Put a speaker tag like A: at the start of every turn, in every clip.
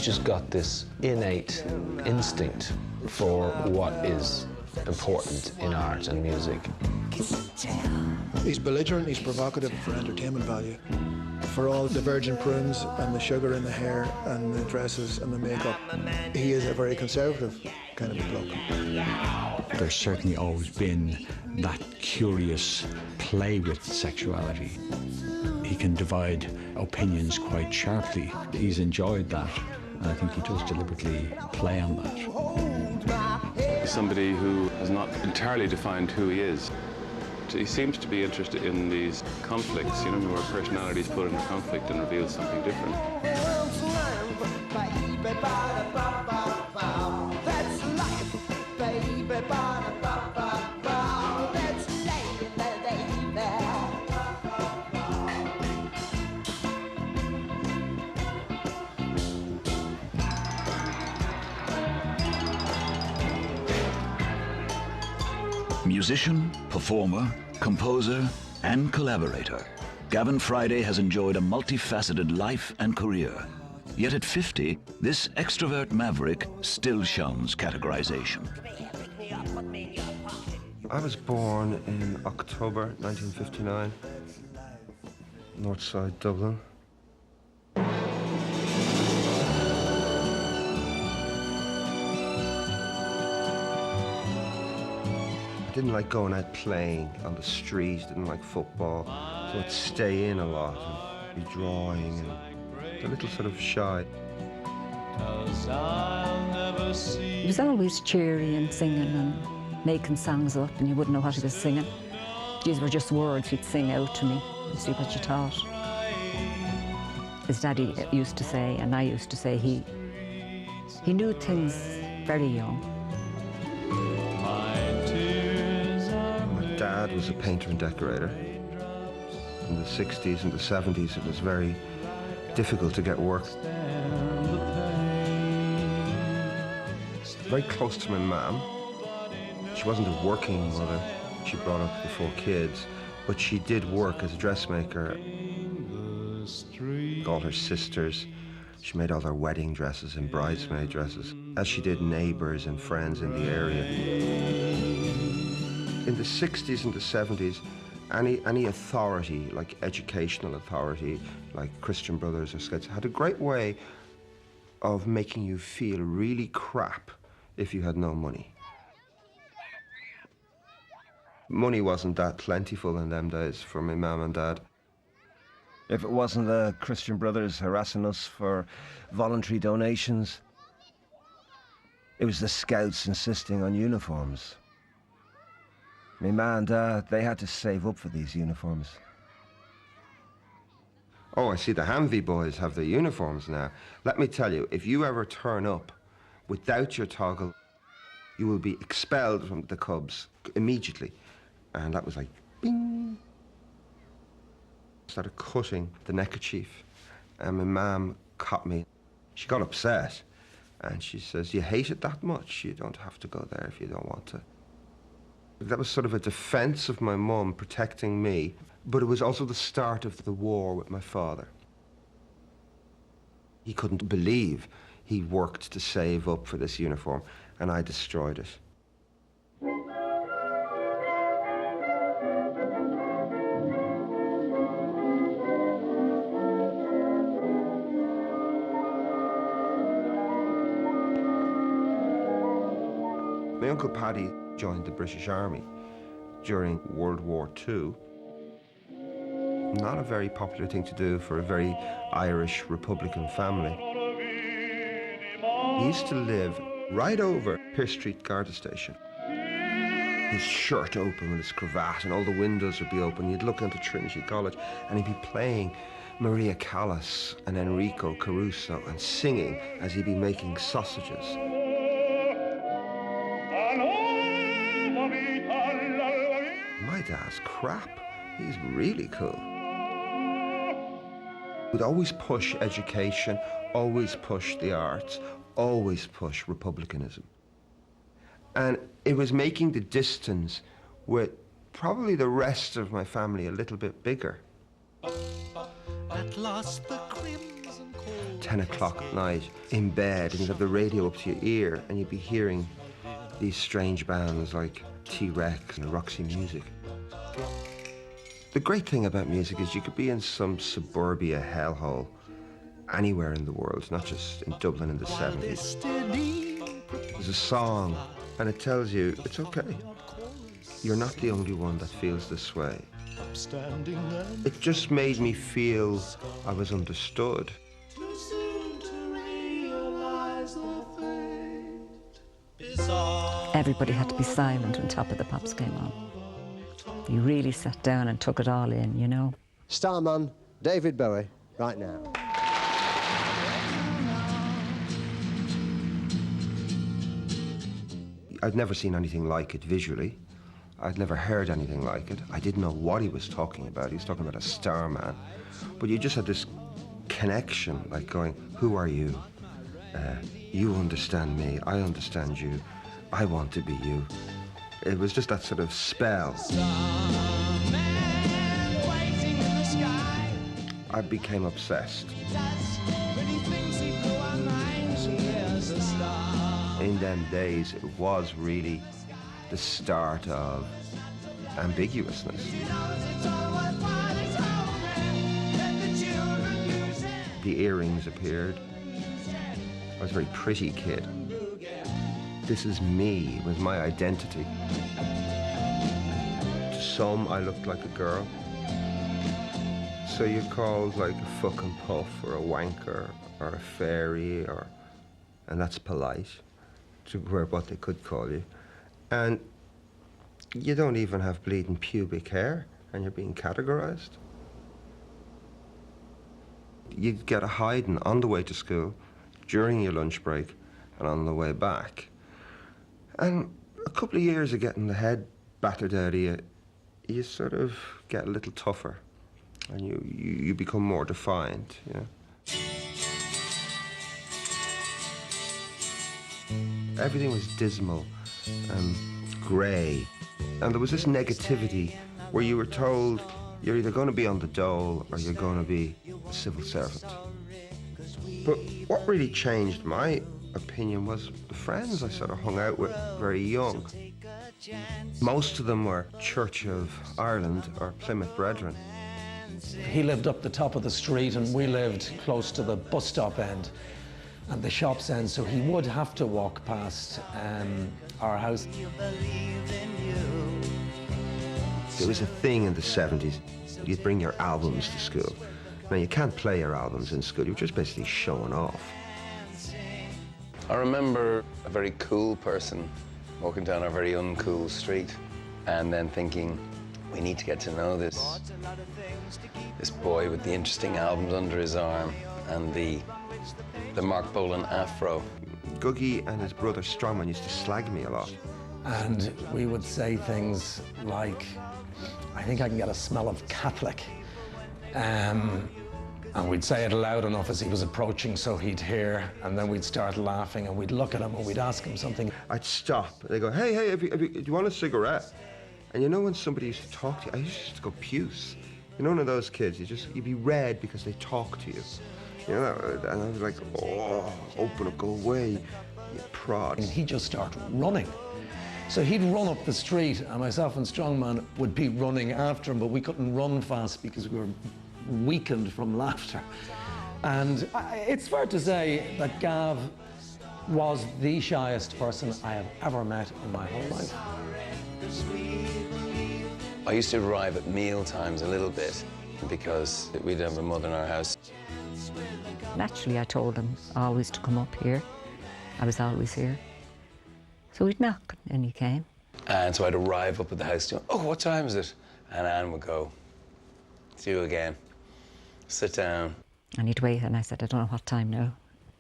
A: just got this innate instinct for what is important in art and music.
B: He's belligerent, he's provocative for entertainment value. For all the virgin prunes and the sugar in the hair and the dresses and the makeup, he is a very conservative kind of a bloke.
C: There's certainly always been that curious play with sexuality. He can divide opinions quite sharply. He's enjoyed that, and I think he does deliberately play on that.
D: Somebody who has not entirely defined who he is. He seems to be interested in these conflicts, you know, where personalities put into conflict and reveal something different.
E: Musician, performer, composer, and collaborator, Gavin Friday has enjoyed a multifaceted life and career. Yet at 50, this extrovert maverick still shuns categorization.
F: I was born in October 1959, Northside Dublin. I didn't like going out playing on the street, didn't like football, so I'd stay in a lot and be drawing and a little sort of shy.
G: He was always cheery and singing and making songs up, and you wouldn't know what he was singing. These were just words he'd sing out to me and see what you thought. His daddy used to say, and I used to say, he knew things very young.
F: My dad was a painter and decorator. In the 60s and the 70s, it was very difficult to get work. Very close to my mum. She wasn't a working mother. She brought up the 4 kids, but she did work as a dressmaker. All her sisters, she made all their wedding dresses and bridesmaid dresses, as she did neighbors and friends in the area. In the 60s and the 70s, any authority, like educational authority, like Christian Brothers or Scouts, had a great way of making you feel really crap if you had no money. Money wasn't that plentiful in them days for my mum and dad. If it wasn't the Christian Brothers harassing us for voluntary donations, it was the Scouts insisting on uniforms. My ma and dad, they had to save up for these uniforms. Oh, I see the Hamvey boys have their uniforms now. Let me tell you, if you ever turn up without your toggle, you will be expelled from the Cubs immediately. And that was like, bing. Started cutting the neckerchief, and my mum caught me. She got upset, and she says, "You hate it that much? You don't have to go there if you don't want to." That was sort of a defense of my mum protecting me, but it was also the start of the war with my father. He couldn't believe he worked to save up for this uniform, and I destroyed it. My Uncle Paddy joined the British Army during World War II. Not a very popular thing to do for a very Irish Republican family. He used to live right over Pearse Street Garda Station. His shirt open with his cravat, and all the windows would be open. You'd look into Trinity College and he'd be playing Maria Callas and Enrico Caruso and singing as he'd be making sausages. My dad's crap. He's really cool. Would always push education, always push the arts, always push republicanism. And it was making the distance with probably the rest of my family a little bit bigger.
H: At last the crimson
F: 10 o'clock at night in bed, and you'd have the radio up to your ear, and you'd be hearing these strange bands like T-Rex and Roxy Music. The great thing about music is you could be in some suburbia hellhole anywhere in the world, not just in Dublin in the 70s. There's a song, and it tells you it's okay. You're not the only one that feels this way. It just made me feel I was understood.
G: Everybody had to be silent when Top of the Pops came on. You really sat down and took it all in, you know.
H: Starman, David Bowie, right now.
F: I'd never seen anything like it visually. I'd never heard anything like it. I didn't know what he was talking about. He was talking about a starman. But you just had this connection, like going, who are you? You understand me, I understand you. I want to be you. It was just that sort of spell. I became obsessed. In them days, it was really the start of ambiguousness. The earrings appeared. I was a very pretty kid. This is me, was my identity. To some, I looked like a girl. So you're called like a fucking puff or a wanker or a fairy, and that's polite to what they could call you. And you don't even have bleeding pubic hair, and you're being categorized. You'd get a hiding on the way to school, during your lunch break, and on the way back. And a couple of years of getting the head battered out of you, you sort of get a little tougher, and you become more defined, you know. Everything was dismal and grey, and there was this negativity where you were told you're either going to be on the dole or you're going to be a civil servant. But what really changed my opinion was the friends I sort of hung out with very young. Most of them were Church of Ireland or Plymouth Brethren.
I: He lived up the top of the street and we lived close to the bus stop end and the shops end, so he would have to walk past our house.
F: There was a thing in the 70s, you'd bring your albums to school. Now, you can't play your albums in school, you're just basically showing off.
D: I remember a very cool person walking down a very uncool street and then thinking, we need to get to know this boy with the interesting albums under his arm and the Mark Bolan afro.
F: Googie and his brother Strongman used to slag me a lot.
I: And we would say things like, I think I can get a smell of Catholic. And we'd say it loud enough as he was approaching so he'd hear, and then we'd start laughing and we'd look at him and we'd ask him something.
F: I'd stop and they'd go, hey, do you want a cigarette? And you know when somebody used to talk to you, I used to go puce. You know, one of those kids, you'd be red because they talk to you. You know, and I was like, oh, open up, go away, you prod.
I: And he'd just start running. So he'd run up the street and myself and Strongman would be running after him, but we couldn't run fast because we were weakened from laughter. And it's fair to say that Gav was the shyest person I have ever met in my whole life.
D: I used to arrive at meal times a little bit because we'd have a mother in our house.
G: Naturally, I told him always to come up here. I was always here. So we'd knock, and he came.
D: And so I'd arrive up at the house doing, oh, what time is it? And Anne would go, see you again. Sit down.
G: And he'd wait, and I said, I don't know what time now.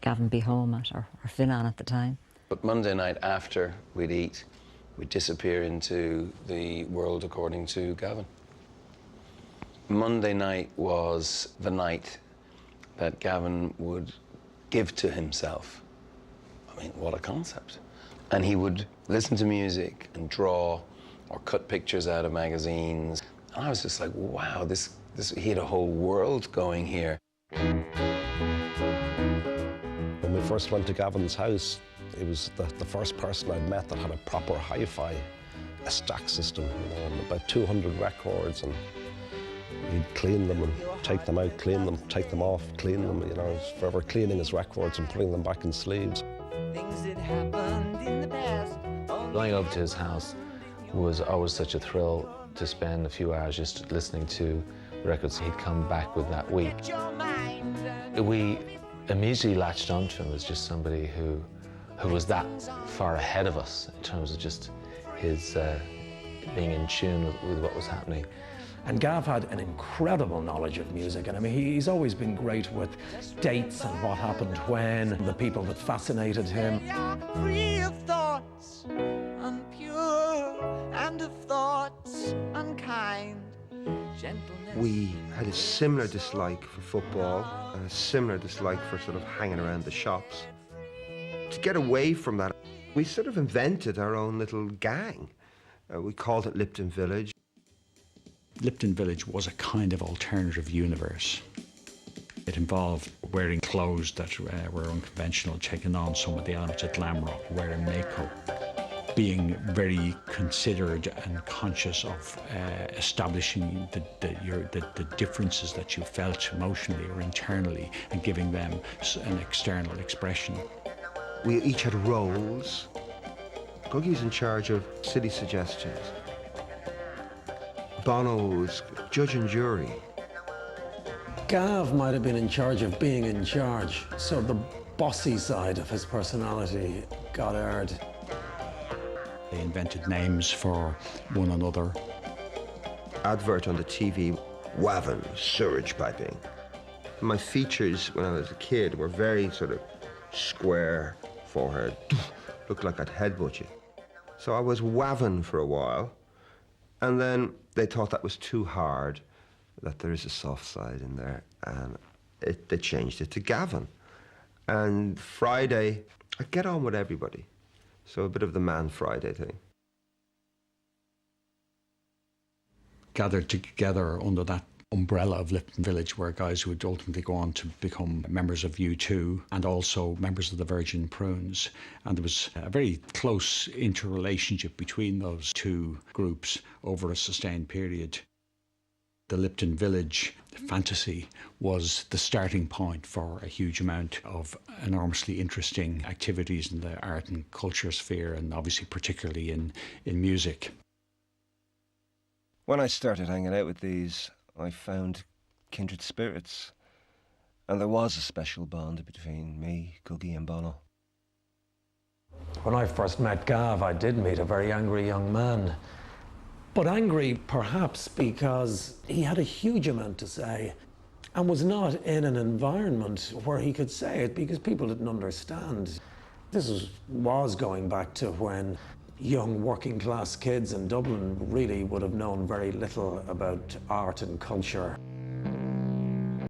G: Gavin be home at, or Finn at the time.
D: But Monday night after we'd eat, we'd disappear into the world according to Gavin. Monday night was the night that Gavin would give to himself. I mean, what a concept. And he would listen to music and draw or cut pictures out of magazines. And I was just like, wow, he had a whole world going here.
J: first went to Gavin's house, he was the first person I'd met that had a proper hi-fi, a stack system, you know, and about 200 records, and he'd clean them and take them out, clean them, take them off, clean them, you know, he was forever cleaning his records and putting them back in sleeves.
K: Things that happened in the past.
A: Going over to his house was always such a thrill to spend a few hours just listening to records he'd come back with that week. We immediately latched onto him as just somebody who was that far ahead of us in terms of just his being in tune with what was happening.
I: And Gav had an incredible knowledge of music, and I mean, he's always been great with dates and what happened when, the people that fascinated him.
K: Free of thoughts unpure and of thoughts unkind. Gentleness.
F: We had a similar dislike for football and a similar dislike for sort of hanging around the shops. To get away from that, we sort of invented our own little gang. We called it Lipton Village.
C: Lipton Village was a kind of alternative universe. It involved wearing clothes that were unconventional, taking on some of the elements of glam rock, wearing makeup, being very considered and conscious of establishing the differences that you felt emotionally or internally and giving them an external expression.
F: We each had roles. Googie was in charge of city suggestions. Bono was judge and jury.
I: Gav might have been in charge of being in charge, so the bossy side of his personality got aired.
C: They invented names for one another.
F: Advert on the TV, Wavin, sewage piping. My features when I was a kid were very sort of square forehead, looked like I'd headbutt you. So I was Wavin for a while, and then they thought that was too hard, that there is a soft side in there, and they changed it to Gavin. And Friday, I get on with everybody. So a bit of the Man Friday thing.
C: Gathered together under that umbrella of Lipton Village were guys who would ultimately go on to become members of U2 and also members of the Virgin Prunes. And there was a very close interrelationship between those two groups over a sustained period. The Lipton Village fantasy was the starting point for a huge amount of enormously interesting activities in the art and culture sphere, and obviously particularly in music.
F: When I started hanging out with these, I found kindred spirits, and there was a special bond between me, Googie and Bono.
I: When I first met Gav, I did meet a very angry young man. But angry perhaps because he had a huge amount to say and was not in an environment where he could say it because people didn't understand. This was going back to when young working class kids in Dublin really would have known very little about art and culture.